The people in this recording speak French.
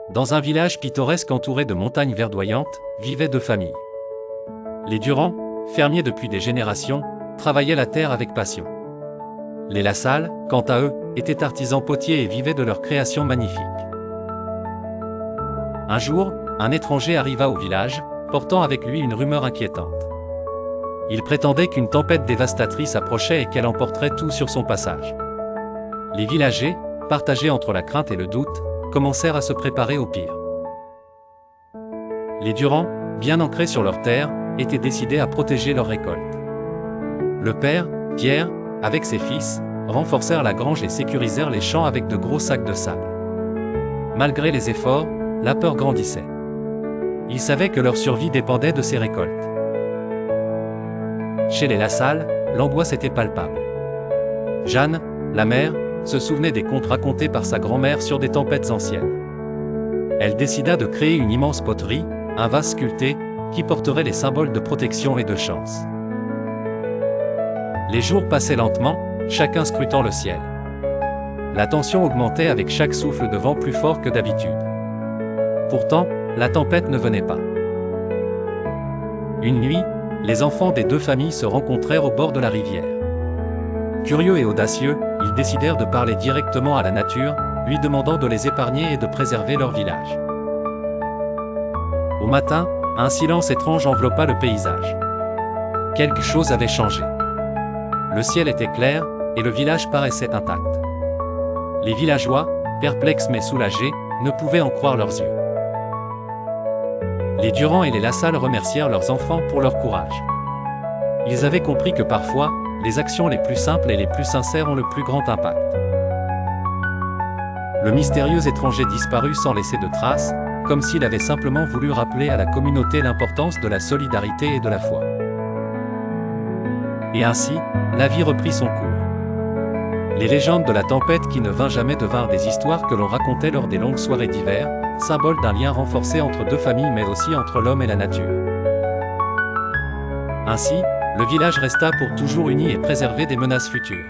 Dans un village pittoresque entouré de montagnes verdoyantes, vivaient deux familles. Les Durand, fermiers depuis des générations, travaillaient la terre avec passion. Les Lassalle, quant à eux, étaient artisans potiers et vivaient de leur création magnifique. Un jour, un étranger arriva au village, portant avec lui une rumeur inquiétante. Il prétendait qu'une tempête dévastatrice approchait et qu'elle emporterait tout sur son passage. Les villagers, partagés entre la crainte et le doute, commencèrent à se préparer au pire. Les Durand, bien ancrés sur leur terre, étaient décidés à protéger leur récolte. Le père, Pierre, avec ses fils, renforcèrent la grange et sécurisèrent les champs avec de gros sacs de sable. Malgré les efforts, la peur grandissait. Ils savaient que leur survie dépendait de ces récoltes. Chez les Lassalle, l'angoisse était palpable. Jeanne, la mère, se souvenait des contes racontés par sa grand-mère sur des tempêtes anciennes. Elle décida de créer une immense poterie, un vase sculpté, qui porterait les symboles de protection et de chance. Les jours passaient lentement, chacun scrutant le ciel. La tension augmentait avec chaque souffle de vent plus fort que d'habitude. Pourtant, la tempête ne venait pas. Une nuit, les enfants des deux familles se rencontrèrent au bord de la rivière. Curieux et audacieux, ils décidèrent de parler directement à la nature, lui demandant de les épargner et de préserver leur village. Au matin, un silence étrange enveloppa le paysage. Quelque chose avait changé. Le ciel était clair, et le village paraissait intact. Les villageois, perplexes mais soulagés, ne pouvaient en croire leurs yeux. Les Durand et les Lassalle remercièrent leurs enfants pour leur courage. Ils avaient compris que parfois, les actions les plus simples et les plus sincères ont le plus grand impact. Le mystérieux étranger disparut sans laisser de traces, comme s'il avait simplement voulu rappeler à la communauté l'importance de la solidarité et de la foi. Et ainsi, la vie reprit son cours. Les légendes de la tempête qui ne vint jamais devinrent des histoires que l'on racontait lors des longues soirées d'hiver, symbole d'un lien renforcé entre deux familles mais aussi entre l'homme et la nature. Ainsi, le village resta pour toujours uni et préservé des menaces futures.